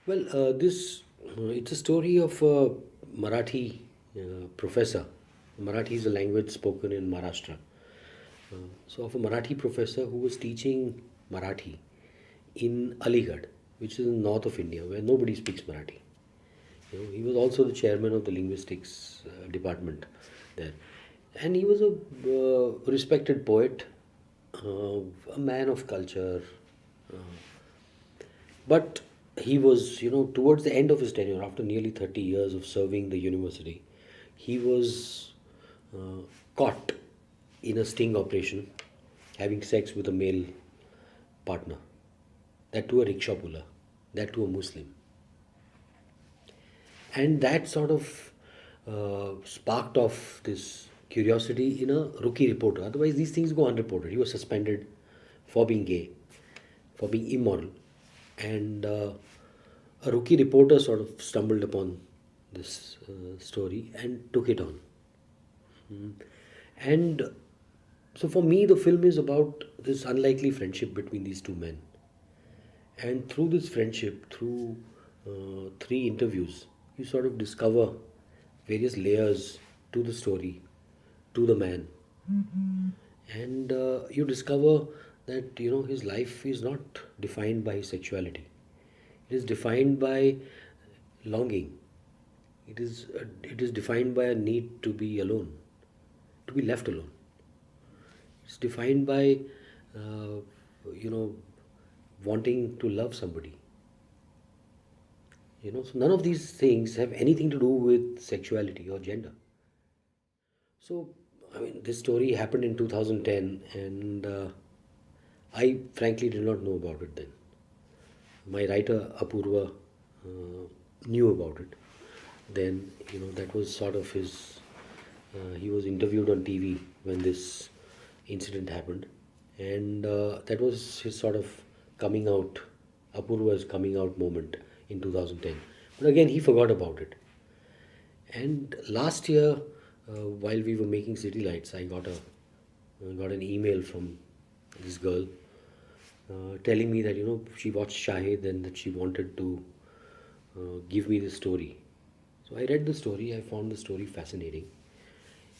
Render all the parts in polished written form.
Well, this it's a story of a Marathi professor. Marathi is a language spoken in Maharashtra. So, of a Marathi professor who was teaching Marathi in Aligarh, which is in the north of India, where nobody speaks Marathi. He was also the chairman of the linguistics department there, and he was a respected poet, a man of culture, uh, but he was, towards the end of his tenure, after nearly 30 years of serving the university, he was caught in a sting operation having sex with a male partner, that to a rickshaw puller, that to a Muslim. And that sort of sparked off this curiosity in a rookie reporter. Otherwise, these things go unreported. He was suspended for being gay, for being immoral, and a rookie reporter sort of stumbled upon this story and took it on. And so, for me, the film is about this unlikely friendship between these two men. And through this friendship, through three interviews, you sort of discover various layers to the story, to the man. And you discover that, his life is not defined by his sexuality. It is defined by longing. It is defined by a need to be alone, to be left alone. It's defined by, uh, you know, wanting to love somebody. So none of these things have anything to do with sexuality or gender. So, I mean, this story happened in 2010, and I frankly did not know about it then. My writer Apurva knew about it. Then, that was sort of his. He was interviewed on TV when this incident happened, and that was his sort of coming out, Apurva's coming out moment in 2010. But again, he forgot about it. And last year, while we were making City Lights, I got an email from this girl telling me that she watched Shahid and that she wanted to give me the story. So I read the story. I found the story fascinating,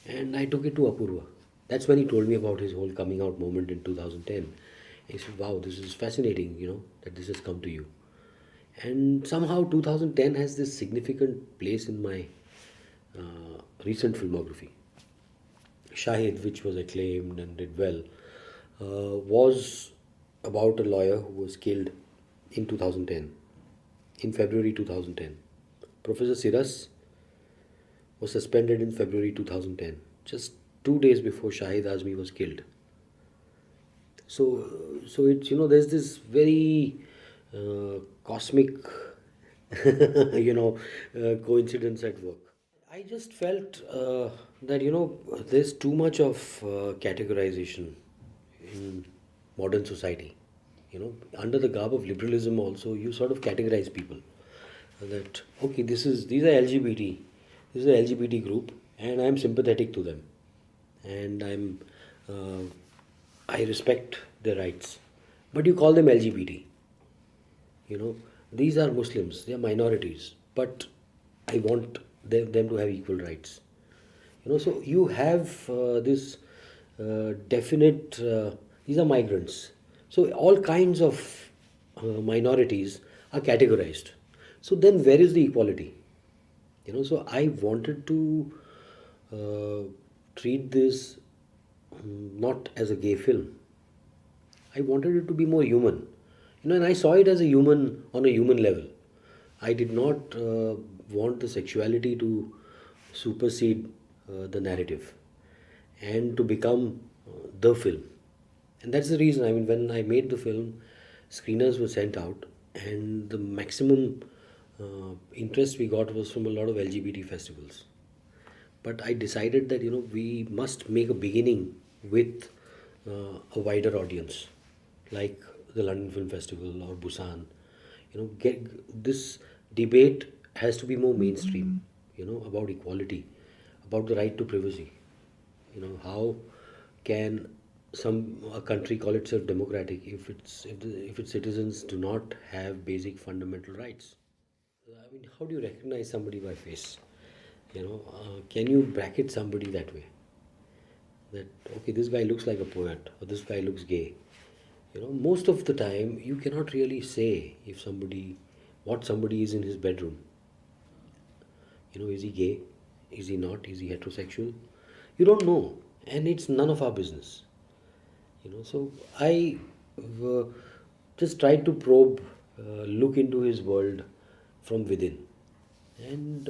and I took it to Apurva. That's when he told me about his whole coming out moment in 2010. He said, "Wow, this is fascinating. That this has come to you." And somehow 2010 has this significant place in my recent filmography. Shahid, which was acclaimed and did well, was about a lawyer who was killed in 2010, in February 2010. Professor Siras was suspended in February 2010, just 2 days before Shahid Azmi was killed. So it's there's this very cosmic coincidence at work. I just felt that there's too much of categorization in modern society. Under the garb of liberalism, also you sort of categorize people. That okay, these are LGBT, this is an LGBT group, and I'm sympathetic to them, and uh, I respect their rights. But you call them LGBT. you know these are Muslims, they are minorities, but I want them to have equal rights. So you have this definite these are migrants, so all kinds of minorities are categorized. So then where is the equality? So I wanted to uh, treat this not as a gay film. I wanted it to be more human. And I saw it as a human on a human level. I did not want the sexuality to supersede the narrative and to become the film. And that's the reason, I mean, when I made the film, screeners were sent out, and the maximum interest we got was from a lot of LGBT festivals. But I decided that we must make a beginning with a wider audience, like the London Film Festival or Busan. Get this debate has to be more mainstream. About equality, about the right to privacy. How can some a country call itself democratic if its citizens do not have basic fundamental rights? I mean, how do you recognize somebody by face? Can you bracket somebody that way? That, okay, this guy looks like a poet or this guy looks gay. Most of the time you cannot really say if somebody, what somebody is in his bedroom. Is he gay? Is he not? Is he heterosexual? You don't know, and it's none of our business. So I uh, just tried to probe, look into his world from within, and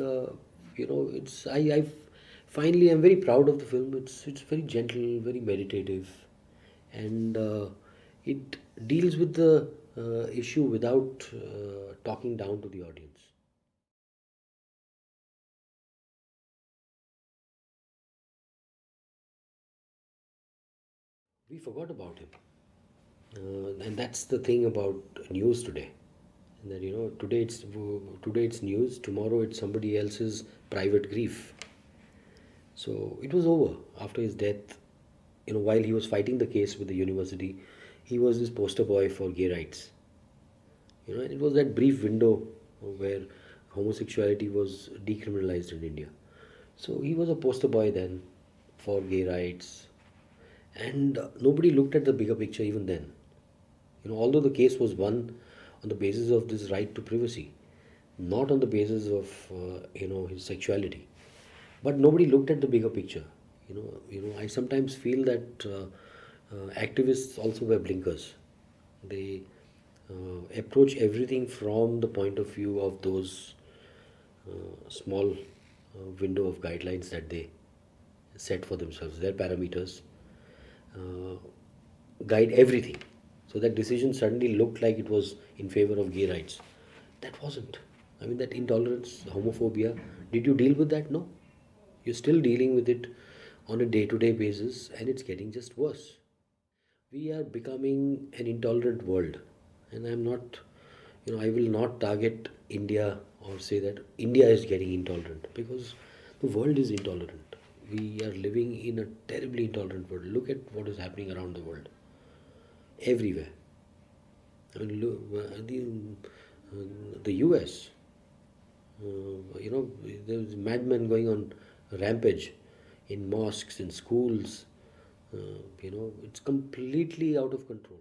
it's I finally I'm very proud of the film. It's very gentle, very meditative, and it deals with the issue without talking down to the audience. We forgot about him. And that's the thing about news today. That today it's news, tomorrow it's somebody else's private grief. So it was over after his death. While he was fighting the case with the university, he was this poster boy for gay rights. And it was that brief window where homosexuality was decriminalized in India. So he was a poster boy then for gay rights, and nobody looked at the bigger picture even then. Although the case was won on the basis of this right to privacy, not on the basis of his sexuality, but nobody looked at the bigger picture. I sometimes feel that activists also wear blinkers. They approach everything from the point of view of those small window of guidelines that they set for themselves, their parameters, uh, guide everything. So that decision suddenly looked like it was in favor of gay rights. That wasn't. I mean, that intolerance, homophobia, did you deal with that? No. You're still dealing with it on a day to day basis, and it's getting just worse. We are becoming an intolerant world, and I'm not, I will not target India or say that India is getting intolerant, because the world is intolerant. We are living in a terribly intolerant world. Look at what is happening around the world, everywhere. I mean, look, the US, there's madmen going on rampage in mosques, in schools. It's completely out of control.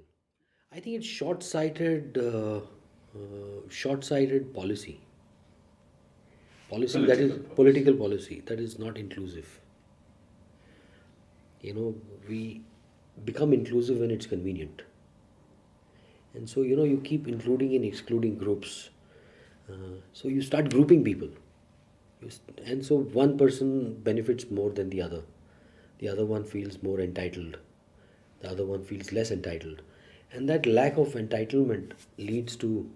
I think it's short-sighted policy that is political policy that is not inclusive. We become inclusive when it's convenient, and so you keep including and excluding groups. So you start grouping people, and so one person benefits more than the other. The other one feels more entitled. The other one feels less entitled, and that lack of entitlement leads to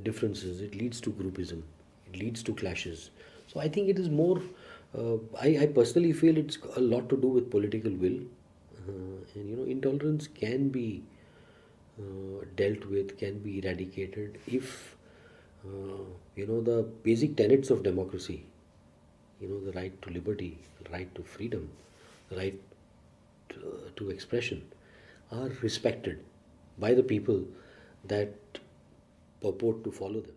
differences. It leads to groupism. It leads to clashes. So I think it is more. I personally feel it's a lot to do with political will, and intolerance can be dealt with, can be eradicated if the basic tenets of democracy, the right to liberty, the right to freedom, the right to expression, are respected by the people that purport to follow them.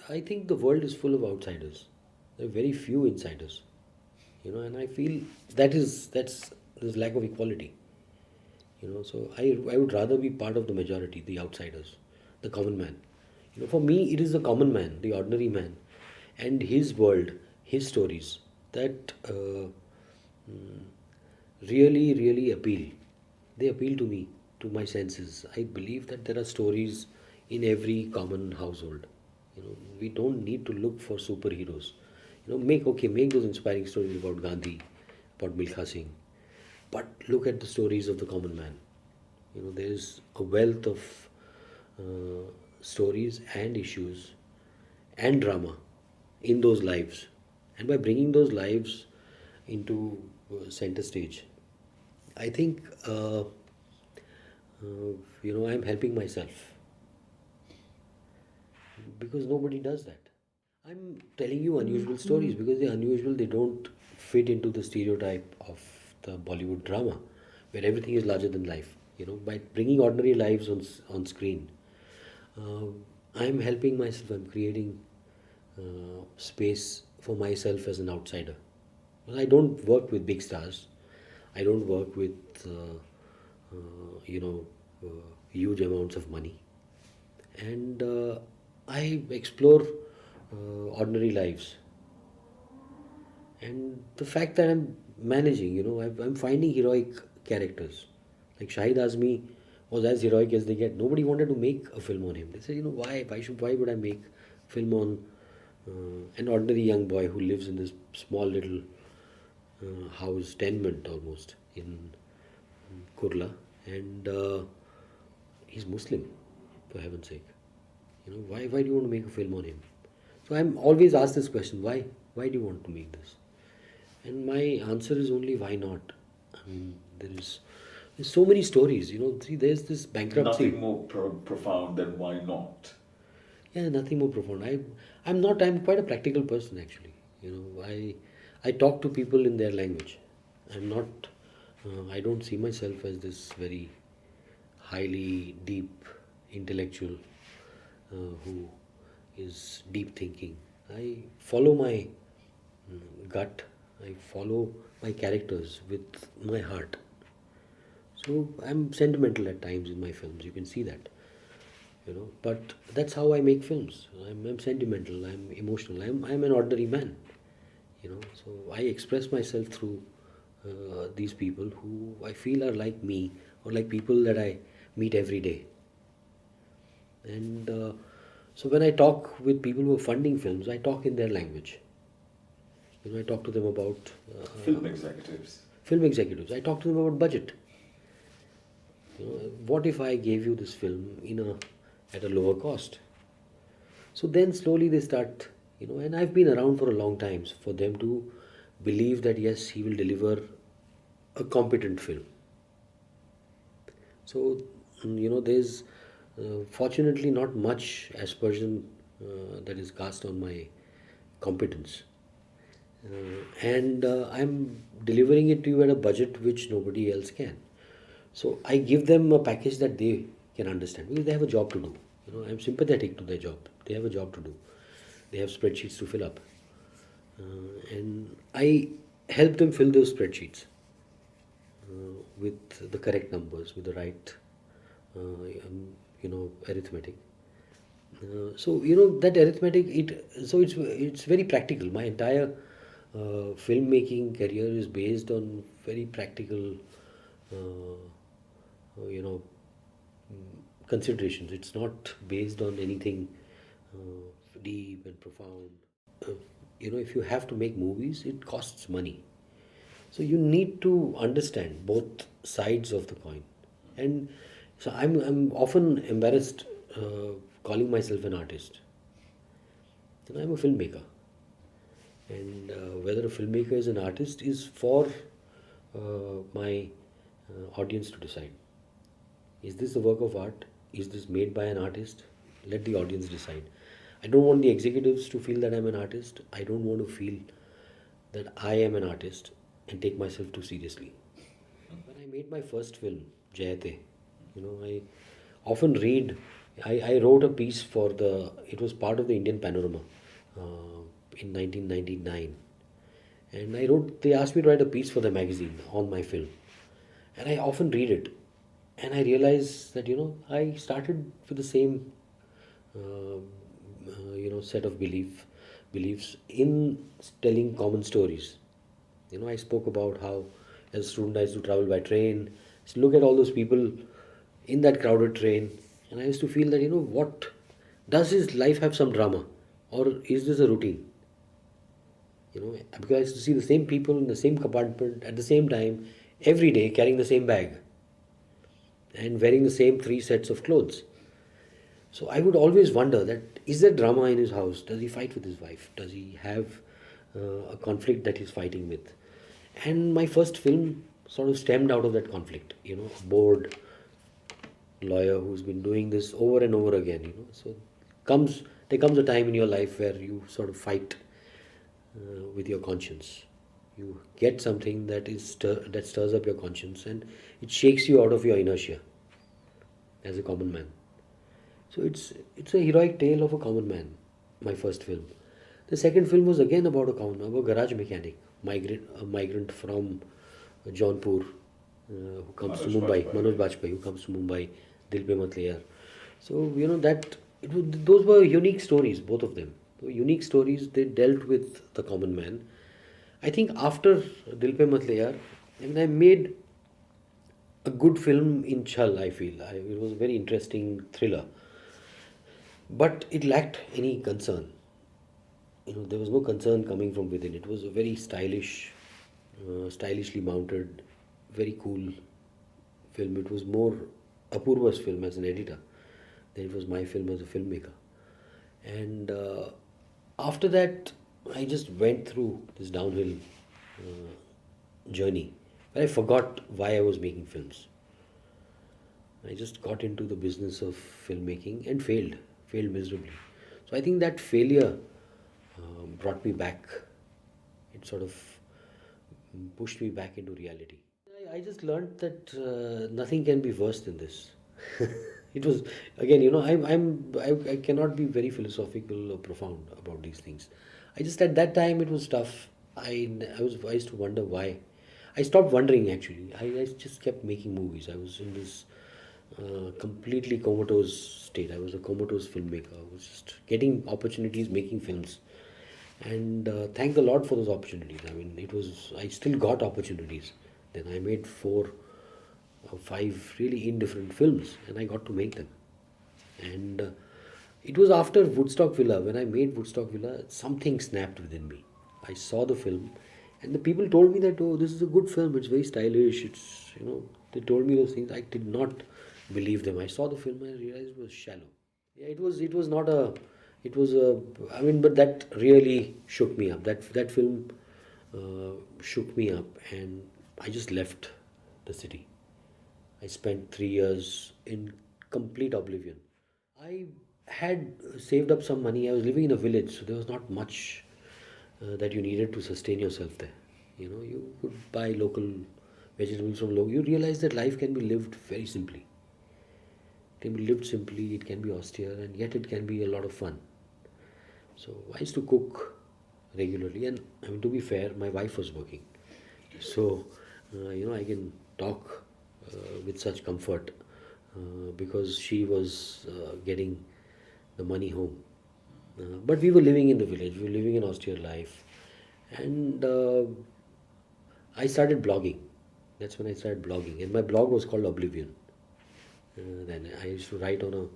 I think the world is full of outsiders. There are very few insiders, and I feel that's there's lack of equality. So I would rather be part of the majority, the outsiders, the common man. For me, it is the common man, the ordinary man, and his world, his stories that really appeal. They appeal to me, to my senses. I believe that there are stories in every common household. We don't need to look for superheroes. Make those inspiring stories about Gandhi, about Milkha Singh, but look at the stories of the common man. There's a wealth of stories and issues and drama in those lives, and by bringing those lives into center stage, I think I'm helping myself, because nobody does that. I'm telling you unusual stories because they're unusual. They don't fit into the stereotype of the Bollywood drama, where everything is larger than life. By bringing ordinary lives on screen, uh, I'm helping myself. I'm creating space for myself as an outsider. Well, I don't work with big stars. I don't work with you know huge amounts of money, and I explore ordinary lives. And the fact that I'm managing, I'm finding heroic characters. Like Shahid Azmi was as heroic as they get. Nobody wanted to make a film on him. They said, why would I make a film on an ordinary young boy who lives in this small little house, tenement almost, in Kurla, and he's Muslim, for heaven's sake. Why do you want to make a film on him? So I'm always asked this question: Why do you want to make this? And my answer is only why not. I mean, there's so many stories. See, there's this bankruptcy. Nothing more profound than why not. Yeah, nothing more profound. I'm quite a practical person actually. I talk to people in their language. I'm not. I don't see myself as this very highly deep intellectual who is deep thinking. I follow my gut. I follow my characters with my heart. So I'm sentimental at times in my films. You can see that. But that's how I make films. I'm sentimental. I'm emotional. I'm an ordinary man. So I express myself through these people who I feel are like me, or like people that I meet every day. And so when I talk with people who are funding films, I talk in their language. I talk to them about Film executives. film executives. I talk to them about budget. What if I gave you this film at a lower cost? So then slowly they start, and I've been around for a long time for them to believe that yes, he will deliver a competent film. So, there's fortunately not much aspersion that is cast on my competence. And I'm delivering it to you at a budget which nobody else can. So I give them a package that they can understand because they have a job to do. I'm sympathetic to their job. They have a job to do. They have spreadsheets to fill up, and I help them fill those spreadsheets with the correct numbers, with the right, arithmetic. So that arithmetic. It's very practical. My entire filmmaking career is based on very practical, you know, considerations. It's not based on anything deep and profound. Uh, if you have to make movies, it costs money. So you need to understand both sides of the coin. And so I'm often embarrassed calling myself an artist. I'm a filmmaker. And whether a filmmaker is an artist is for my audience to decide. Is this a work of art? Is this made by an artist? Let the audience decide. I don't want the executives to feel that I'm an artist. I don't want to feel that I am an artist and take myself too seriously. When I made my first film, Jayate, I often read. I wrote a piece it was part of the Indian Panorama in 1999. And they asked me to write a piece for the magazine on my film. And I often read it. And I realized that, I started with the same, set of beliefs in telling common stories. I spoke about how as a student I used to travel by train, so look at all those people in that crowded train, and I used to feel that, what does his life have some drama, or is this a routine? Because I used to see the same people in the same compartment at the same time every day carrying the same bag and wearing the same three sets of clothes. So I would always wonder that is there drama in his house? Does he fight with his wife? Does he have a conflict that he's fighting with? And my first film sort of stemmed out of that conflict. A bored lawyer who's been doing this over and over again. So there comes a time in your life where you sort of fight with your conscience. You get something that stirs up your conscience, and it shakes you out of your inertia as a common man. So it's a heroic tale of a common man. My first film. The second film was again about about a garage mechanic, a migrant from Jaunpur, who comes to Manoj Mumbai. Bajpayee. Manoj Bajpayee, who comes to Mumbai. Dil pe mat le yaar. So that those were unique stories, both of them. They were unique stories. They dealt with the common man. I think after Dil pe mat le yaar, I made a good film in Chal. I feel it was a very interesting thriller, but it lacked any concern. There was no concern coming from within. It was a very stylishly mounted, very cool film. It was more Apurva's film as an editor than it was my film as a filmmaker. And after that, I just went through this downhill journey where I forgot why I was making films. I just got into the business of filmmaking and failed miserably. So I think that failure brought me back. It sort of pushed me back into reality. I just learned that nothing can be worse than this. It was again, I cannot be very philosophical or profound about these things. I just at that time it was tough. I used to wonder why. I stopped wondering actually. I just kept making movies. I was in this completely comatose state. I was a comatose filmmaker. I was just getting opportunities, making films, and thank the Lord for those opportunities. I still got opportunities. Then I made four or five really indifferent films, and I got to make them. And it was after Woodstock Villa, when I made Woodstock Villa, something snapped within me. I saw the film, and the people told me that, oh, this is a good film, it's very stylish, they told me those things. I did not believe them. I saw the film and I realized it was shallow. Yeah, it was not a, it was a, but that really shook me up. That film shook me up, and I just left the city. I spent 3 years in complete oblivion. I had saved up some money. I was living in a village, so there was not much that you needed to sustain yourself there. You could buy local vegetables from local. You realize that life can be lived very simply. It can be lived simply, it can be austere, and yet it can be a lot of fun. So I used to cook regularly, and to be fair, my wife was working. So, I can talk with such comfort because she was getting the money home. But we were living in the village, we were living an austere life. And I started blogging. That's when I started blogging. And my blog was called Oblivion. Then I used to write on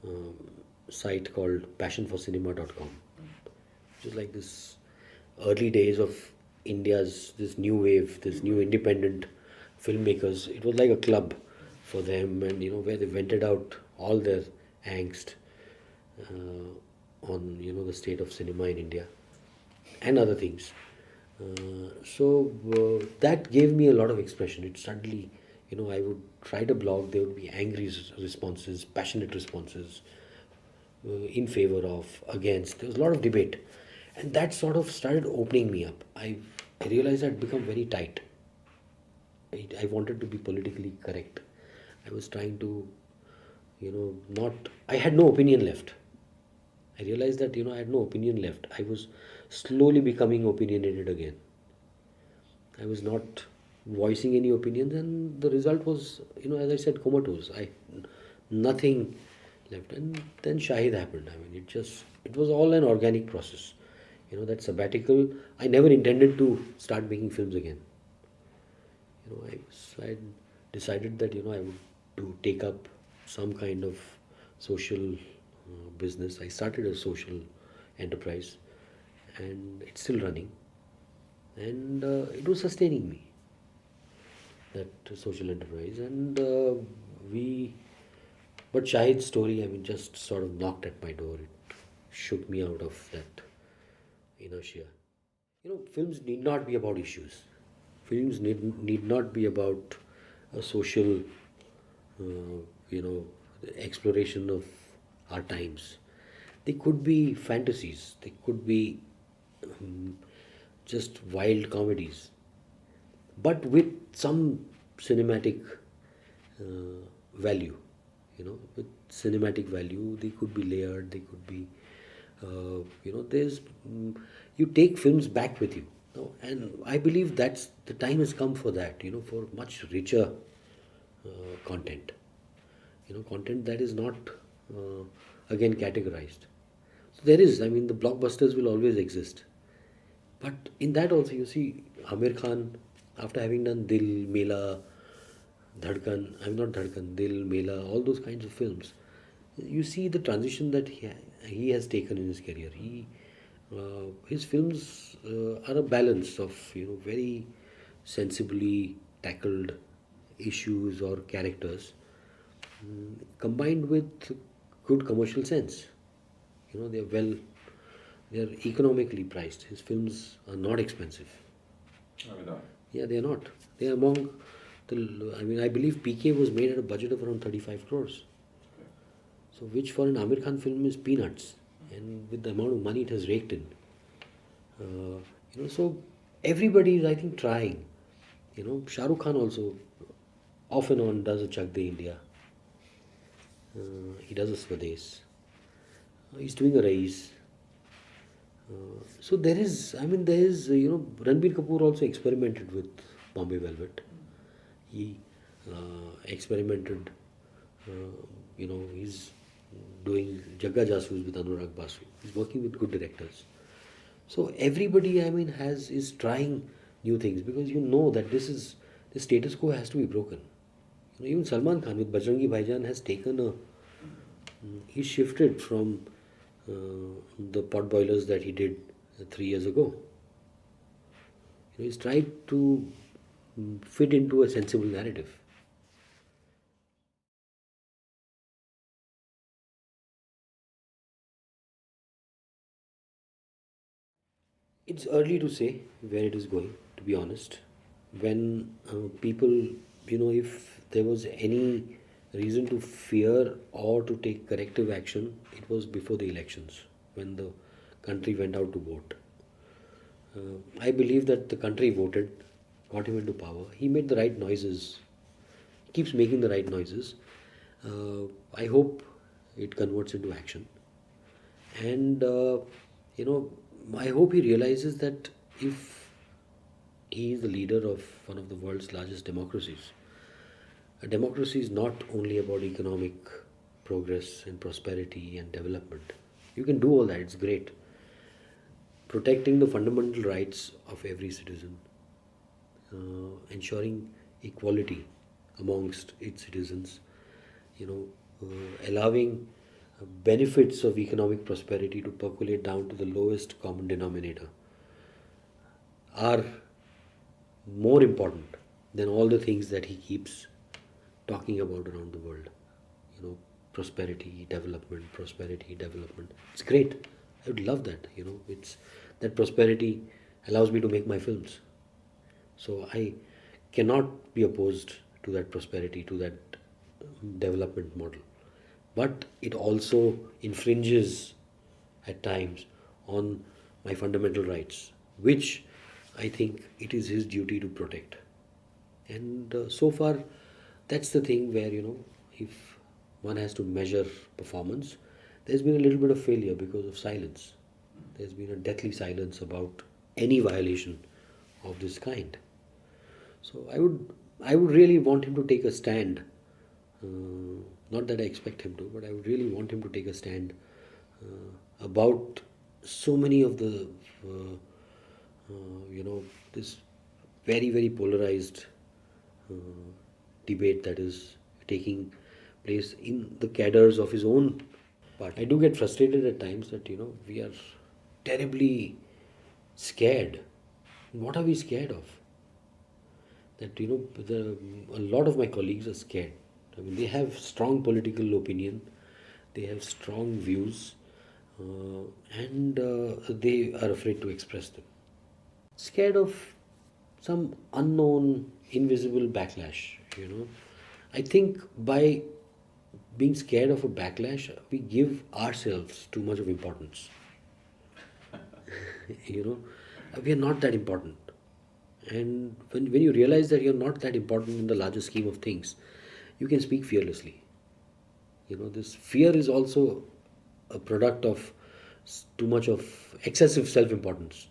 a site called passionforcinema.com, which is like this early days of India's this new wave, this new independent filmmakers. It was like a club for them, and where they vented out all their angst on the state of cinema in India and other things. So that gave me a lot of expression. It suddenly, I would write a blog, there would be angry responses, passionate responses, in favor of, against. There was a lot of debate. And that sort of started opening me up. I realized I'd become very tight. I wanted to be politically correct. I was trying to, not, I had no opinion left. I realized that, I had no opinion left. I was slowly becoming opinionated again. I was not voicing any opinions, and the result was, as I said, comatose. Nothing left. And then Shahid happened. It was all an organic process. That sabbatical, I never intended to start making films again. I decided that, I would take up some kind of social business. I started a social enterprise, and it's still running, and it was sustaining me, that social enterprise. And but Shahid's story, just sort of knocked at my door. It shook me out of that inertia. Films need not be about issues. Films need not be about a social, exploration of our times. They could be fantasies. They could be just wild comedies, but with some cinematic value. With cinematic value. They could be layered. They could be, there's you take films back with you. No? And I believe that's the time has come for that. For much richer content. Content that is not again categorized. So there is. I mean, the blockbusters will always exist. But in that also, you see Amir Khan, after having done Dil, Mela, Dhadkan, I'm not Dhadkan, Dil, Mela, all those kinds of films, you see the transition that he has taken in his career. His films are a balance of very sensibly tackled issues or characters, combined with good commercial sense. They're economically priced. His films are not expensive. I mean, Yeah, they are not. They are among the. I mean, I believe PK was made at a budget of around 35 crores. So, which for an Amir Khan film is peanuts, and with the amount of money it has raked in. So everybody is, I think, trying. Shah Rukh Khan also off and on does a Chak De India. He does a Swades. He's doing a Rais. So there is, Ranbir Kapoor also experimented with Bombay Velvet. He experimented, he's doing Jagga Jasoos with Anurag Basu. He's working with good directors. So everybody, I mean, is trying new things because that the status quo has to be broken. Even Salman Khan with Bajrangi Bhaijaan has he shifted from the pot boilers that he did 3 years ago. He's tried to fit into a sensible narrative. It's early to say where it is going, to be honest. When people, if there was any reason to fear or to take corrective action, it was before the elections, when the country went out to vote. I believe that the country voted, got him into power. He made the right noises, he keeps making the right noises. I hope it converts into action. And, I hope he realizes that if he is the leader of one of the world's largest democracies, a democracy is not only about economic progress and prosperity and development. You can do all that, it's great. Protecting the fundamental rights of every citizen, ensuring equality amongst its citizens, allowing benefits of economic prosperity to percolate down to the lowest common denominator are more important than all the things that he keeps talking about around the world. Prosperity, development, prosperity, development. It's great. I would love that. It's that prosperity allows me to make my films. So I cannot be opposed to that prosperity, to that development model. But it also infringes at times on my fundamental rights, which I think it is his duty to protect. And so far, that's the thing where, if one has to measure performance, there's been a little bit of failure because of silence. There's been a deathly silence about any violation of this kind. So I would really want him to take a stand. Not that I expect him to, but I would really want him to take a stand about so many of the, this very, very polarized debate that is taking place in the cadres of his own party. I do get frustrated at times that, we are terribly scared. What are we scared of? That, a lot of my colleagues are scared. I mean, they have strong political opinion, they have strong views, and they are afraid to express them. Scared of some unknown, invisible backlash. I think by being scared of a backlash, we give ourselves too much of importance. We are not that important. And when you realize that you're not that important in the larger scheme of things, you can speak fearlessly. This fear is also a product of too much of excessive self importance.